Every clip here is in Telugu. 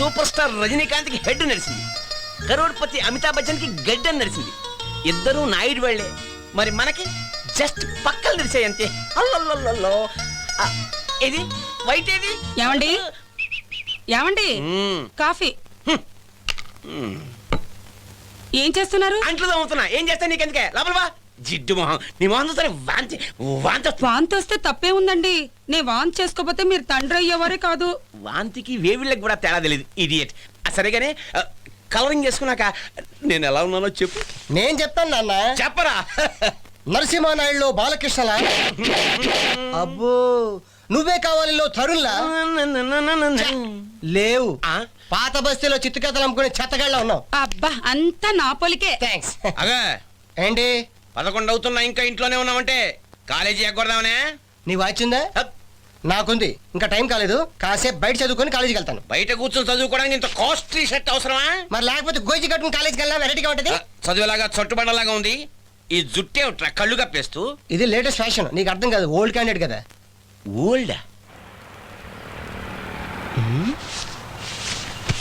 సూపర్ స్టార్ రజనీకాంత్ కి హెడ్ నడిచింది, కరోడ్పతి అమితాబ్ బచ్చన్ కి గడ్డ నడిచింది. ఇద్దరు నాయుడు వాళ్ళే, మరి మనకి జస్ట్ పక్కలు నడిచాయి అంతే. అల్లల్లో ఇది వైట్ ఏది? ఏమండి ఏమండి కాఫీ. ఏం చేస్తున్నారు? అంట్లు తోముతున్నా. ఏం చేస్తా నీకెందుకే? లోపల వా. జిడ్డు మొహం, నీ మొహం చూస్తే వాంతి వస్తే తప్పే ఉందండి. నే వాంతి చేసుకోపోతే మీరు తండ్రి అయ్యేవారే కాదు. వాంతికి వేవిళ్ళకి కూడా తేడా తెలియదు ఇడియట్. సరేగానే కలరింగ్ చేసుకున్నాక నేను ఎలా ఉన్నానో చెప్పు. నేను చెప్తాను నాన్న. చెప్పరా. నరసింహానాయుడులో బాలకృష్ణలా, అబ్బో నువ్వే కావాలిలో తరుణ్లా లేవు. పాత బస్తీలో చిత్తుకథలు అమ్ముకునే చెత్తగాళ్ళ ఉన్నావు. అబ్బా అంతా నా పొలికే. థ్యాంక్స్. అగా ఏంటి 11 అవుతున్నా ఇంకా ఇంట్లోనే ఉన్నామంటే కాలేజీ ఎగ్గొడదామనే? నీ వాచిందా? నాకుంది. ఇంకా టైం కాలేదు. కాసేపు బయట చదువుకొని కాలేజీకి వెళ్తాను. బయట కూర్చొని చదువుకోవడానికి ఇంత కాస్ట్లీ షర్ట్ అవసరమా? మరి లేకపోతే గోజి కట్టుకుని కాలేజీకి వెళ్ళా వెరైటీగా ఉంటది. చదువులాగా చట్టుబండలాగా ఉంది. ఈ జుట్టే కళ్ళు కప్పేస్తూ. ఇది లేటెస్ట్ ఫ్యాషన్, నీకు అర్థం కాదు. ఓల్డ్ క్యాండిడేట్ కదా. ఓల్డా?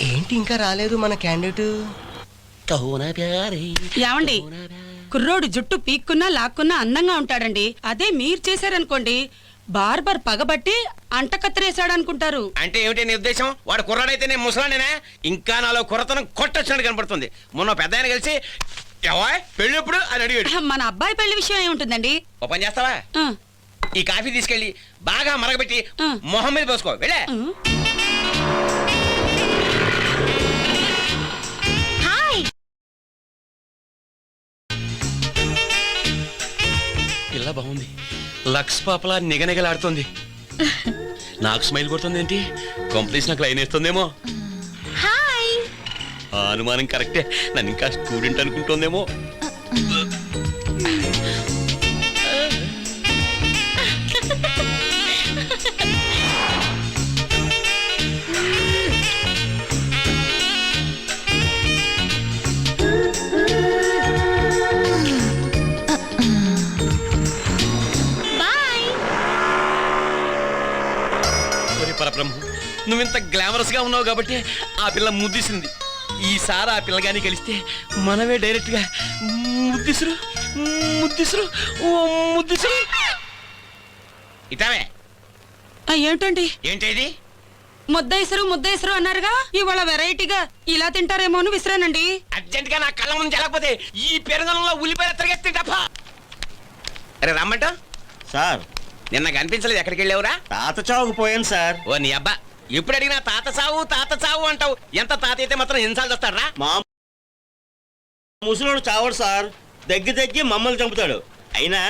ఏంటి ఇంకా రాలేదు మన క్యాండిడేట్? ఏమండి కుర్రోడు జుట్టు పీక్కున్నా లాక్కున్నా అందంగా ఉంటాడండి. అదే మీరు చేశారనుకోండి బార్బర్ పగబట్టి అంట కత్తిరేశాడు అనుకుంటారు. అంటే ఏమిటి నీ ఉద్దేశం? వాడు కుర్రాడైతే నేను ముసలానేనా? ఇంకా నాలో కుర్రతనం కొట్టొచ్చినట్టు కనపడుతుంది. మొన్న పెద్ద ఆయన కలిసి పెళ్లి ఎప్పుడు అని అడిగాడు. మన అబ్బాయి పెళ్లి విషయం ఏముంటుందండి? ఓ పని చేస్తావా? ఈ కాఫీ తీసుకెళ్ళి బాగా మరగబెట్టి మొహం మీద పోసుకో. వెళ్ళే. పిల్ల బాగుంది. లక్స్ పాపలా నిగనిగలాడుతుంది. నాకు స్మైల్ కొడుతుంది ఏంటి? కంప్లీస్ నాకు లైన్ వేస్తుందేమో. ఆ అనుమానం కరెక్టే. నన్ను ఇంకా స్టూడెంట్ అనుకుంటుందేమో. పరబ్రహ్మ, నువ్వింత గ్లామరస్ గా ఉన్నావు కాబట్టి ఆ పిల్ల ముద్దిసింది. ఈసారి ఆ పిల్లగాని కలిస్తే మనమే డైరెక్ట్ గా ముద్దిసురు ముద్దిసురు ముద్దిసురు. ఇటావే ఏంటండి? ఏంటేది? ముద్దేసరు అన్నారుగా, ఇవాళ వెరైటీగా ఇలా తింటారేమో అని విసిరానండి. అర్జెంట్ గా నా కళ్ళ ముందు జరగకపోతే ఈ పెరుగనంలో ఉల్లిపాయలు తిరిగేస్తే తప్ప. అరే రమ్మంట సార్, నిన్న కనిపించలేదు. ఎక్కడికి వెళ్ళావురా? తాత చావుకు పోయాను సార్. ఓ నీ అబ్బా, ఎప్పుడు అడిగినా తాత చావు అంటావు. ఎంత తాత అయితే మాత్రం ఎన్నిసార్లు వస్తాడరా? మా ముసలోడు చావడు సార్, దగ్గి మమ్మల్ని చంపుతాడు. అయినా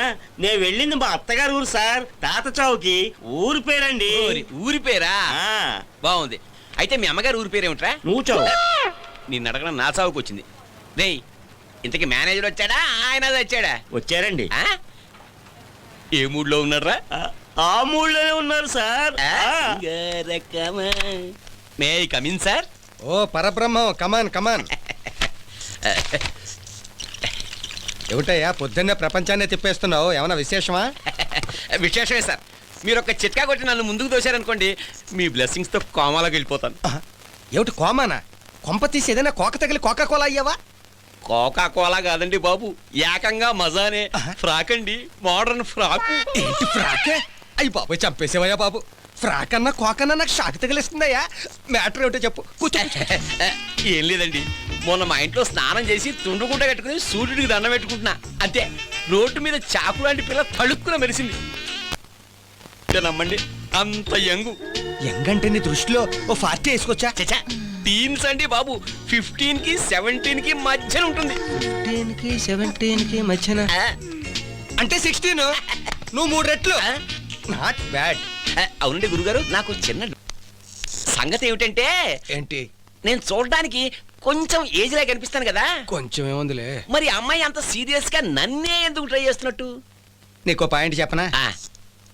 నేను వెళ్ళింది మా అత్తగారు ఊరు సార్. తాత చావుకి ఊరి పేరండి. ఊరి పేరా? బాగుంది. అయితే మీ అమ్మగారు ఊరి పేరేమిట్రా? నువ్వు చావు. నిన్ను అడగడం నా చావుకు వచ్చింది. రేయ్, ఇంతకీ మేనేజర్ వచ్చాడా ఆయన వచ్చాడా? వచ్చారండి. ఏ మూడ్లో ఉన్నారా? ఆ మూడ్లోనే ఉన్నారు sir. May I come in sir? Oh Parabrahmam, come on కమాన్. ఏమిటయ్యా పొద్దున్నే ప్రపంచాన్ని తిప్పేస్తున్నావు? ఏమన్నా విశేషమా? విశేషమే సార్. మీరు ఒక చిట్కా కొట్టి నన్ను ముందుకు దోశారనుకోండి, మీ బ్లెస్సింగ్స్ తో కోమాలోకి వెళ్ళిపోతాను. ఏమిటి కోమానా? కొంప తీసి ఏదైనా కోక తగిలి కోకా కోలా అయ్యావా? కోకా కోలా కాదండి బాబు, ఏకంగా మజానే. ఫ్రాక్ అండి, మోడర్న్ ఫ్రాక్. ఏంటి ఫ్రాక్? అయ్యి బాబు చంపేసేవయ్యా బాబు. ఫ్రాక్ అన్నా కోకన్నా నాకు షాక్ తగిలిస్తుందయ్యా. మ్యాటర్ ఏమిటో చెప్పు. ఏం లేదండి, మొన్న మా ఇంట్లో స్నానం చేసి తుండుకుంట కట్టుకుని సూర్యుడికి దండం పెట్టుకుంటున్నా అంతే. రోడ్డు మీద చాకు లాంటి పిల్ల తళుక్కున మెరిసింది. నమ్మండి, అంత యంగు. యంగంటే నీ దృష్టిలో ఓ 40 వేసుకొచ్చా? చచ్చా, టీన్స్ అండి బాబు. 15 కి 17 కి మధ్యన ఉంటుంది. 15 కి 17 కి మధ్యన అంటే 16. నువ్వు 3 రెట్లు. Not bad. అవునండి గురుగారు, నాకు చిన్న సంగతి ఏమిటంటే. ఏంటి? నేను చూడడానికి కొంచెం ఏజ్ లా కనిపిస్తాను కదా. కొంచెం ఏముందిలే. మరి అమ్మాయి అంత సీరియస్ గా నన్నే ఎందుకు ట్రై చేస్తున్నట్టు? నీకో పాయింట్ చెప్పనా?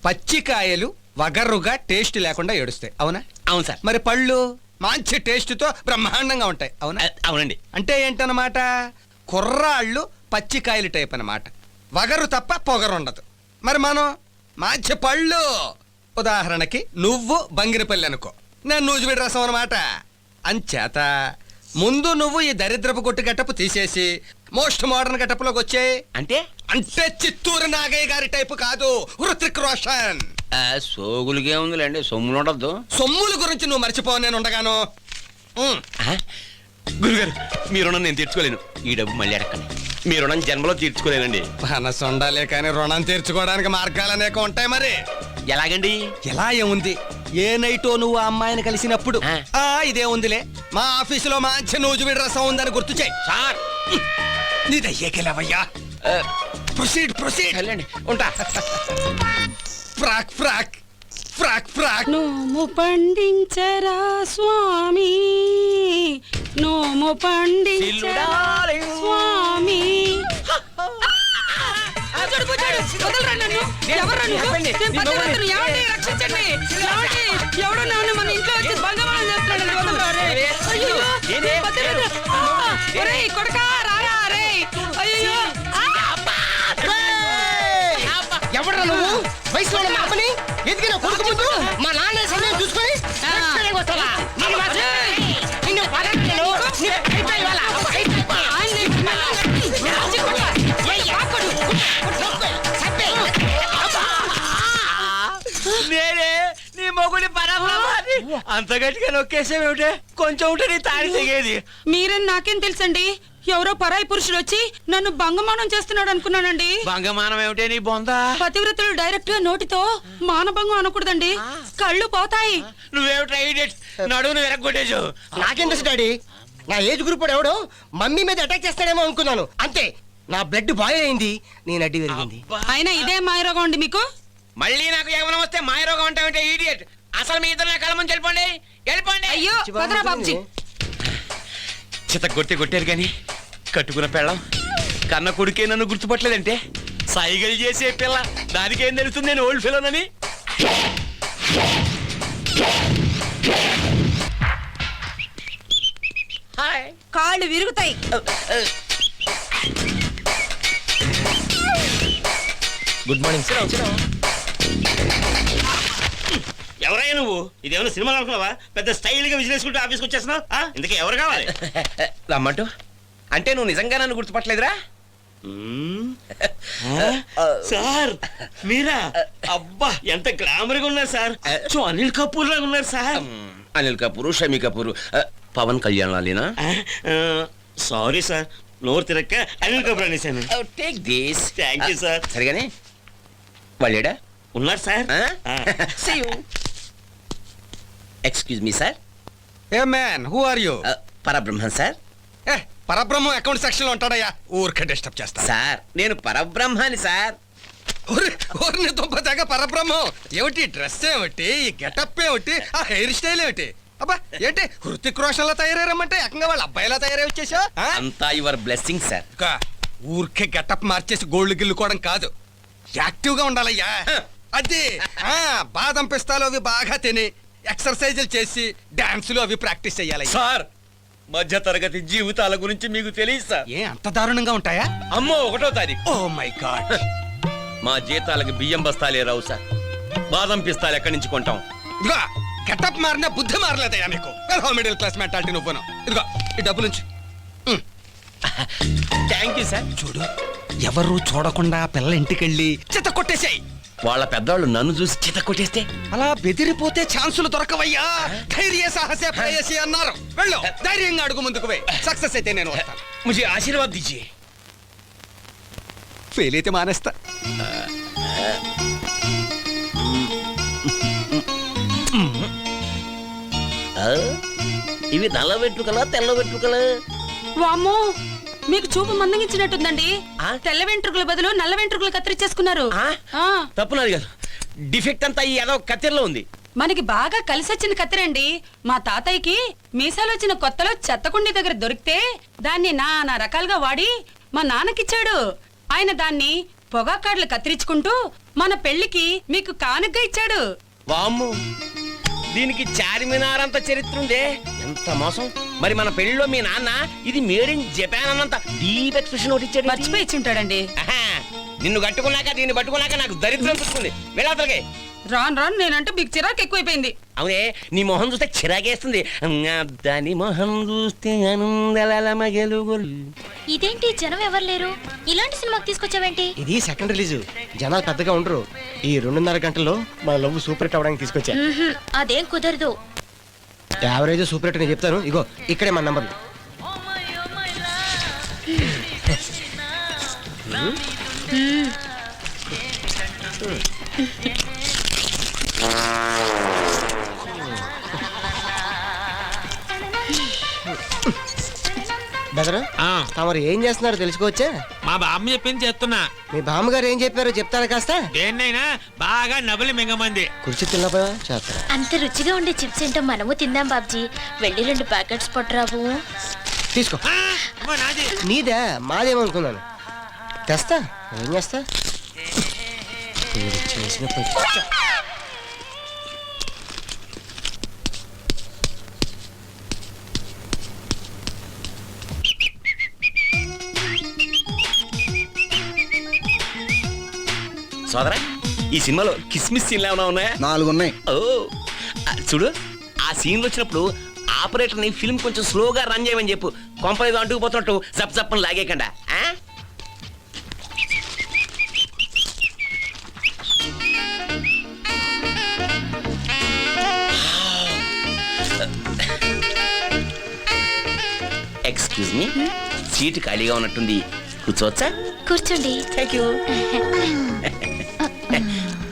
పచ్చికాయలు వగర్రుగా టేస్ట్ లేకుండా ఏడుస్తాయి, అవునా? అవును సార్. మరి పళ్ళు మంచి టేస్ట్ తో బ్రహ్మాండంగా ఉంటాయి, అవునా? అవునండి. అంటే ఏంటన్నమాట? కుర్రాళ్ళు పచ్చికాయలు టైప్ అన్నమాట. వగరు తప్ప పొగరు ఉండదు. మరి మనం మంచి పళ్ళు. ఉదాహరణకి నువ్వు బంగినపల్లి అనుకో, నేను నూజివీడు రసం అన్నమాట. అంచేత ముందు నువ్వు ఈ దరిద్రపు కొట్టు గెటప్ తీసేసి మోస్ట్ మోడర్న్ గెటప్ లోకి వచ్చాయి. అంటే అంటే చిత్తూరు నాగయ్య గారి టైపు కాదు, హృతిక్ రోషన్. సోగులకే ఉందిలేండి, సొమ్ములు ఉండద్దు. సొమ్ముల గురించి నువ్వు మర్చిపో, నేను ఉండగాను. గురుగారు మీ రుణం నేను తీర్చుకోలేను. ఈ డబ్బు మళ్ళీ అడగండి. మీ రుణం జన్మలో తీర్చుకోలేనండి. మనసు ఉండాలి కానీ రుణం తీర్చుకోవడానికి మార్గాలు అనేక ఉంటాయి. మరి ఎలాగండి? ఎలా ఏముంది, ఏ నైటో నువ్వు ఆ అమ్మాయిని కలిసినప్పుడు ఇదే ఉందిలే, మా ఆఫీసులో మంచి నూజువిడి రసం ఉందని గుర్తు చేయి. సార్ నీదయ్యేకెలవయ్యా. Proceed proceed. వెళ్ళండి, ఉంటా. ఫ్రాక్ ఫ్రాక్ ఫ్రాక్ ఫ్రాక్. నోము పండించరా స్వామి, నోము పండించరా స్వామి. వదలరా నన్ను. ఎవరు నువ్వు? నేను పతివ్రతను. ఏమండి? రక్షించండి. ఏమండి? ఎవడో నన్ను మన ఇంట్లో వచ్చి భంగమానం చేస్తున్నాడు. వదలరా రే. అయ్యో, నేను పతివ్రత. ఒరేయ్ కొడుకా, రారా రే. అయ్యో. ఎవడ్రా నువ్వు? వయసులో ఉన్న మా అమ్మని ఎదిగిన కొడుకు ముందు మా నాన్న సమయం చూసుకొని వస్తావా? నేనే నీ మొగుడి పరబ్రహ్మాన్ని. అంత గట్టిగా నొక్కేసేమిటే, కొంచెం ఉంటే నీ తాడి తెగేది. మీరని నాకేం తెలుసండి? ఎవరో పరాయి పురుషుడు వచ్చి నన్ను భంగమానం చేస్తున్నాడు అనుకున్నానండి. భంగమానం ఏమిటే నీ బొందా? పతివ్రతలు డైరెక్ట్ గా నోటితో మానభంగం అనకూడదండి, కళ్ళు పోతాయి. నువ్వేమిటా ఇడియట్, నడువును వెరగొట్టేజు. నాకేం తెలుసు డాడీ, నా ఏజ్ గ్రూప్ ఎవడో మమ్మీ మీద అటాక్ చేస్తాడేమో అనుకున్నాను. అంతే, నా బ్లడ్ బాయిల్ అయింది, నేను అడ్డి పెరిగింది. అయినా ఇదే మాయరోగం అండి మీకు. మళ్ళీ నాకు ఏమైనా వస్తే మాయరోగం అంటావేంటే ఇడియట్. అసలు మీ ఇద్దరు నా కళ్ళ ముందు వెళ్ళిపోండి, వెళ్ళిపోండి. అయ్యో వదరా బాబుజీ. చిత కొట్టారు కానీ కట్టుకున్న పెళ్ళం కన్న కొడుకే నన్ను గుర్తుపట్టలేదంటే సైగలు చేసే పిల్ల దానికేం తెలుస్తుంది నేను ఓల్డ్ ఫెలోనని. కాళ్ళు విరుగుతాయి. Good morning sir. ఎవరయ్యా నువ్వు? ఇదేమైనా సినిమా అనుకున్నావా? పెద్ద స్టైల్ గా విజిలేసుకుంటూ ఆఫీస్కి వచ్చేస్తున్నావు. ఇందుకే ఎవరు కావాలి? రమ్మంటూ అంటే నువ్వు నిజంగా నన్ను గుర్తుపట్టలేదురా? సార్ మీరా? అబ్బా ఎంత గ్లామర్ గా ఉన్నారు సార్. అనిల్ కపూర్ లాగా ఉన్నారు సార్. అనిల్ కపూర్, షమీ కపూర్, పవన్ కళ్యాణ్ లాలేనా? సారీ సార్, నోరు తిరక్క అనిల్ కపూర్ అనేసాను. Take this. Thank you sir. సరిగానే వాళ్ళేడా ఉన్నారు sir. Excuse me sir. Hey man, who are you? Parabrahmam sir. Hey Parabrahmam account section లో ఉంటాడయ్యా, ఊరికే డిస్టర్బ్ చేస్తా. సార్ నేను పరబ్రహ్మాని సార్. ఊరిని దుంపదాకా పరబ్రహ్మం ఏమిటి? డ్రెస్ ఏమిటి? ఈ గెటప్ ఏమిటి? ఆ హెయిర్ స్టైల్ ఏమిటి? అబ్బా ఏంటి హృతిక్ రోషన్ లా తయారయ్యారమ్మంటే ఏకంగా వాళ్ళ అబ్బాయిలా తయారై వచ్చేసా? అంతా యువర్ బ్లెస్సింగ్ సార్. ఊరికే గెటప్ మార్చేసి గోల్డ్ గిల్లుకోవడం కాదు, యాక్టివ్ గా ఉండాలయ్యా. అది బాదం పిస్తాలు అవి బాగా తిని ఎక్సర్సైజులు చేసి డాన్సులు అవి ప్రాక్టీస్ చెయ్యాలి సార్. మధ్య తరగతి జీవితాల గురించి మీకు తెలియదు సార్. ఏ అంత దారుణంగా ఉంటాయా? అమ్మో 1వ తారీఖు. Oh my god. మా జీతాలకి బియ్యం బస్తాలే రావు సార్. బాదం పిస్తాలు ఎక్కడి నుంచి కొంటాం? ఇదిగో గెటప్ మారినా బుద్ధి మారలేదయ్యా నీకు. మిడిల్ క్లాస్ మెంటాలిటీ నువ్వును. ఇదిగో ఈ డబ్బు నుంచి. Thank you sir. చూడు, ఎవరు చూడకుండా పిల్లల ఇంటికెళ్ళి చిత్త కొట్టేసాయి. వాళ్ళ పెద్దవాళ్ళు నన్ను చూసి చిత కొట్టేస్తే అలా బెదిరిపోతే ఛాన్సులు దొరకవయ్యా. ధైర్య సాహసే ప్రేయసి అన్నారు. వెళ్ళు, ధైర్యంగా అడుగు ముందుకు పోయి. సక్సెస్ అయితే నేను వస్తాను. ముझे ఆశీర్వాద్ దీజియే. ఫెయిల్ అయితే మానేస్తా. ఇవి నల్ల వెంట్రుకలా తెల్ల వెంట్రుకలా? వామ్మో, మీకు చూపు మందగించినట్టుందండి. ఆ? తెల్ల వెంట్రుకల బదులు నల్ల వెంట్రుకలు కత్తిరించేసుకున్నారు. ఆ, తప్పు నాది కాదు, డిఫెక్ట్ అంతా ఈ ఏదో కత్తెరలో ఉంది. మనకి బాగా కలిసొచ్చిన కత్తిరండి. మా తాతయ్యకి మీసాలు వచ్చిన కొత్తలో చెత్తకుండి దగ్గర దొరికితే దాన్ని నానా రకాలుగా వాడి మా నాన్నకిచ్చాడు. ఆయన దాన్ని పొగాకాడ్లు కత్తిరించుకుంటూ మన పెళ్లికి మీకు కానుగ్గా ఇచ్చాడు. వామ్ము, దీనికి చార్మినార్ అంత చరిత్ర ఉందే. ఎంత మోసం. మరి మన పెళ్లిలో మీ నాన్న ఇది మేడ్ ఇన్ జపాన్ అన్నంత డీప్ ఎక్స్ప్రెషన్ ఒకటి ఇచ్చాడు. మర్చిపోయి ఇచ్చి ఉంటాడండి. నిన్ను కట్టుకున్నాక దీన్ని పట్టుకున్నాక నాకు దరిద్రం పుట్టుకుంది. వెళ్ళాతలకే రాను రాను నేనంటే మీకు చిరాకు ఎక్కువైపోయింది. అవునే, నీ మొహం చూస్తే చిరాకేస్తుంది. దాని మొహం చూస్తే ఆనందలమగలుగులు. ఇదేంటి జనం ఎవరు లేరు? ఇలాంటి సినిమాకి తీసుకొచ్చావేంటి? ఇది సెకండ్ రిలీజ్, జనాలు పెద్దగా ఉండరు. ఈ 2.5 గంటల్లో మన లవ్ సూపర్ హిట్ అవడానికి తీసుకొచ్చా. అదేం కుదరదు. యావరేజ్ సూపర్ హిట్ నేను చెప్తాను, ఇగో ఇక్కడే మన నంబర్లు. బెదరు తమరు ఏం చేస్తున్నారో తెలుసుకోవచ్చా? మా బామ్మ చెప్పింది చేస్తున్నా. మీ బామ్మగారు ఏం చెప్పారో చెప్తారా కాస్త? దేన్నైనా బాగా నవ్వులు మింగమంది. కుర్చీ తిన్నపోయా చేస్తారా? అంత రుచిగా ఉండే చిప్స్ ఏంటో మనము తిందాం బాబ్జీ. వెళ్ళి 2 ప్యాకెట్స్ పట్టురావు. తీసుకో. నాది నీదా? మాదేమనుకున్నాను. తెస్తా, ఏం చేస్తా. చేసిన సోదరా, ఈ సినిమాలో కిస్మిస్ సీన్లు ఏమైనా ఉన్నాయా? 4 ఉన్నాయి. ఓ చూడు, ఆ సీన్లు వచ్చినప్పుడు ఆపరేటర్ ని ఫిల్మ్ కొంచెం స్లోగా రన్ చేయమని చెప్పు. కొంపలేదు అంటుకుపోతున్నట్టు జప్ జప్పని లాగేకండా. ఎక్స్క్యూజ్ మీ, సీట్ ఖాళీగా ఉన్నట్టుంది, కూర్చోవచ్చా? కూర్చోండి. Thank you.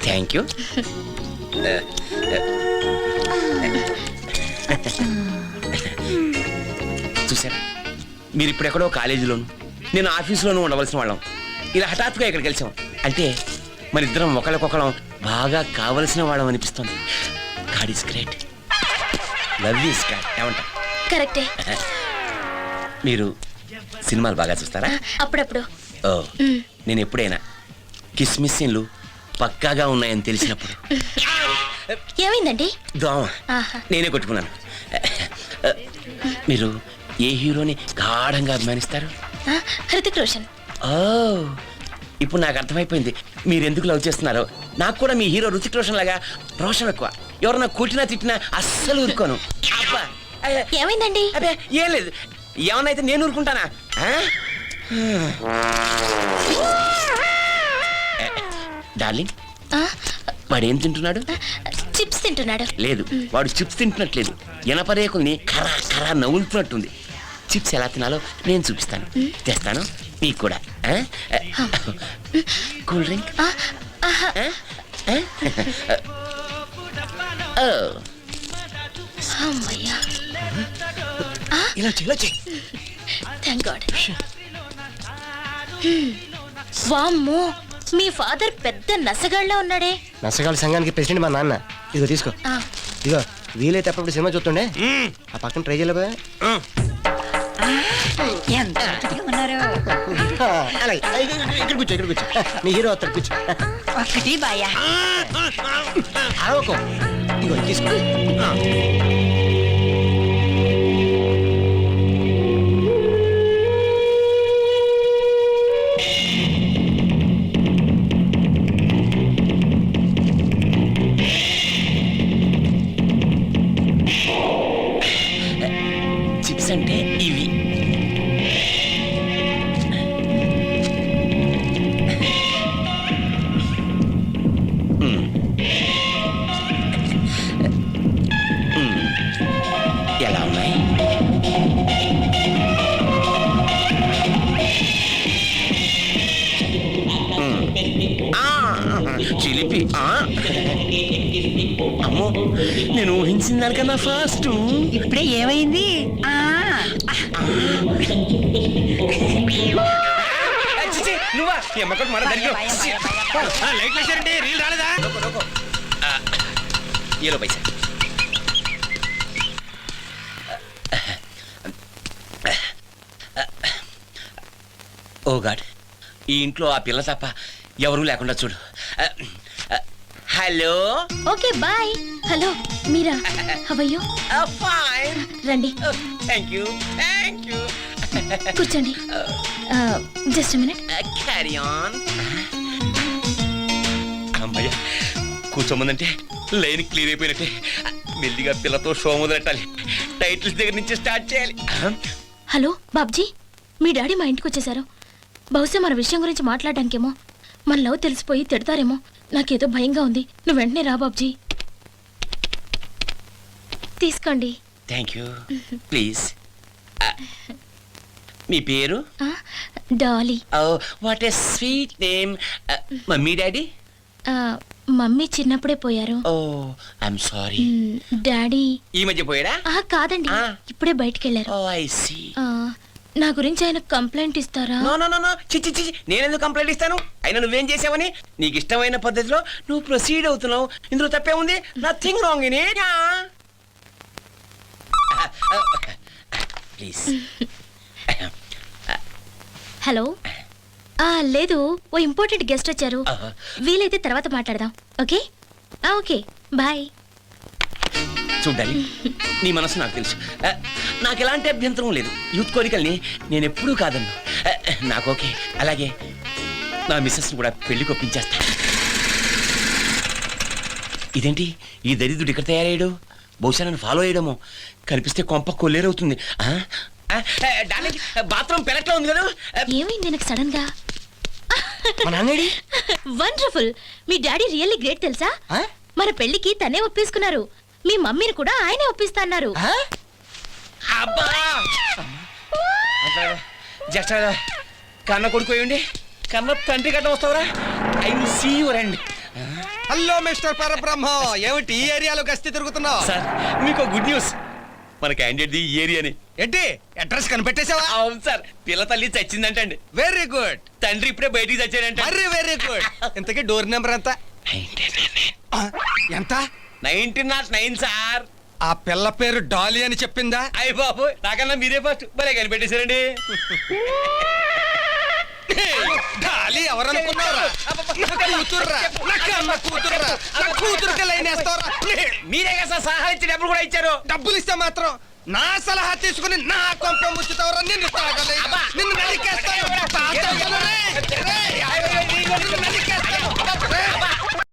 Thank you. చూసారా, మీరు ఇప్పుడు ఎక్కడో కాలేజీలోను, నేను ఆఫీసులోనూ ఉండవలసిన వాళ్ళం. ఇలా హఠాత్తుగా ఇక్కడ కలిసాం అంటే మన ఇద్దరం ఒకళ్ళకొకళ్ళం బాగా కావలసిన వాళ్ళం అనిపిస్తుంది. God is great, love is God. ఏమంటా? కరెక్టే. మీరు సినిమాలు బాగా చూస్తారా? అప్పుడప్పుడు. ఓ, నేను ఎప్పుడైనా కిస్మిస్ సీన్లు పక్కాగా ఉన్నాయని తెలిసినప్పుడు ఏమైందండి? దోమ ఆహా. నేనే కొట్టుకున్నాను. మీరు ఏ హీరోని గాఢంగా అభిమానిస్తారు? హృతిక్ రోషన్. ఓ, ఇప్పుడు నాకు అర్థమైపోయింది మీరు ఎందుకు లవ్ చేస్తున్నారో. నాకు కూడా మీ హీరో రుతిక్ రోషన్ లాగా రోషన్ ఎక్కువ. ఎవరన్నా కొట్టినా తిట్టినా అస్సలు ఊరుకోను. అబ్బా, ఏమైందండి? అదే ఏం లేదు. ఏమన్నా అయితే నేను ఊరుకుంటానా? డార్లింగ్, వాడు ఏం తింటున్నాడు? చిప్స్ తింటున్నాడు. లేదు, వాడు చిప్స్ తింటున్నట్లేదు, ఎనపరేకుల్ని ఖరా ఖరా నవ్వులుతున్నట్టుంది. చిప్స్ ఎలా తినాలో నేను చూపిస్తాను, తెస్తాను మీకు కూడా. Cool drink. అమ్మయ్యా, ఇలా చెయ్యి. Thank God. వామ్మో, మీ ఫాదర్ పెద్ద నసగాళ్ళ ఉన్నాడే. నసగాళ్ళ సంఘానికి ప్రెసిడెంట్ మా నాన్న. ఇదిగో తీసుకో. ఆ, ఇదిగో వీలైతే అప్పుడు సినిమా చూస్తుండే, ఆ పక్కన ట్రై చేయలేబా? అలాగే ఇక్కడ కూర్చో, ఇక్కడ కూర్చో. మీ హీరో అత్తడు, కూర్చో. ఒకటి బాయా. ఆవకో. ఇదిగో తీసుకో. చిప్స్ అంటే ఇవి. ఎలా ఉన్నాయి? చిలిపి. అమ్మో, నేను ఊహించిన దానికన్నా ఫాస్ట్. ఇప్పుడే ఏమైంది? నువ్వా ఎమ్మకం మన దగ్గర లైట్ వేసారండి, రీల్ రాలేదా? ఏలో పైసా. ఓ గాడ్, ఈ ఇంట్లో ఆ పిల్ల తప్ప ఎవరూ లేకుండా చూడు. Hello. Okay bye. Hello Meera, how are you? Fine. రండి, థ్యాంక్ యూ, థ్యాంక్ యూ. కూర్చోండి. Just minute. Carry on. అమ్మయ్య, కూర్చోమందంటే లైన్ క్లియర్ అయిపోయినట్టే. మెల్లిగా పిల్లతో షో మొదలెట్టాలి. టైటిల్స్ దగ్గర నుంచి స్టార్ట్ చేయాలి. హలో బాబ్జీ, మీ డాడీ మా ఇంటికి వచ్చేసారు. బహుశా మన విషయం గురించి మాట్లాడడానికేమో. మన లవ్ తెలిసిపోయి తిడతారేమో. నాకేదో భయంగా ఉంది. నువ్వు వెంటనే రా బాబ్జీ. తీసుకోండి. Thank you. ప్లీజ్. మీ పేరు? Dolly. What a sweet name. Mummy daddy? Mummy చిన్నప్పుడే పోయారు. ఓ ఐఎమ్ సారీ. డాడీ ఈ మధ్య పోయాడా? కాదండి, ఇప్పుడే బయటికి వెళ్ళారు. ఓ ఐ సీ. నా గురించి ఆయన కంప్లైంట్ ఇస్తారా? నో నో నో నో, చిచ్చి చిచ్చి, నేనెందుకు కంప్లైంట్ ఇస్తాను? అయినా నువ్వేం చేసావని? నీకు ఇష్టమైన పద్ధతిలో నువ్వు ప్రొసీడ్ అవుతున్నావు. ఇందులో తప్పే ఉంది. Nothing wrong in it. Please. Hello. లేదు, ఓ ఇంపార్టెంట్ గెస్ట్ వచ్చారు. వీలైతే తర్వాత మాట్లాడదాం. Okay okay, bye. చూడాలి, నీ మనసు నాకు తెలుసు. నాకు ఎలాంటి అభ్యంతరం లేదు. యూత్ కోరికల్ని నేను ఎప్పుడూ కాదన్ను. నాకు ఓకే. అలాగే నా మిస్సెస్ కూడా పెళ్లికి ఒప్పించేస్తా. ఇదేంటి ఈ దరిద్రుడు ఇక్కడ తయారయ్యాడు? బహుశా నన్ను ఫాలో అయ్యడమో. కనిపిస్తే కొంప కొల్లేరవుతుంది. బాత్రూమ్ పెరట్లో ఉంది కదా. ఏమైంది నాకు సడన్ గా? మా నాన్నడి వండర్ఫుల్. మీ డాడీ రియల్లీ గ్రేట్ తెలుసా? మన పెళ్లికి తనే ఒప్పేసుకున్నారు. మీ మమ్మీని కూడా ఆయనే ఒప్పిస్తాన్నారు. అబ్బా, జస్ట్ కన్న కొడుకోయండి. కన్న తండ్రి గడ్డ వస్తావురా. I will see your end. Hello mister Parabrahma, ఏమిటి ఈ ఏరియాలో గస్తీ తిరుగుతున్నావు? సార్, మీకు గుడ్ న్యూస్. మన క్యాండిడేట్ ఈ ఏరియాని. ఏంటి అడ్రస్ కనిపెట్టేసావా? అవును సార్, పిల్ల తల్లి చచ్చిందంటండి. Very good. తండ్రి ఇప్పుడే బయటికి చచ్చాడంట. Very very good. ఇంతకీ డోర్ నెంబర్ ఎంత? ఎంత? 1909 సార్. ఆ పిల్ల పేరు డాలీ అని చెప్పిందా? అయ్య బాబు, నాకన్నా మీరే ఫస్ట్ భలే కనిపెట్టేశారండి. డాలీ ఎవరనుకున్నారా? నా కూతుర్రా, నా కన్న కూతుర్రా, నా కూతురుకి లైన్ వేస్తావరా? మీరే కదా సార్ సలహా ఇచ్చి డబ్బులు కూడా ఇచ్చారు. డబ్బులు ఇస్తే మాత్రం నా సలహా తీసుకుని నా కొంప ముచ్చుతావరా? నిన్ను తాగలేదు.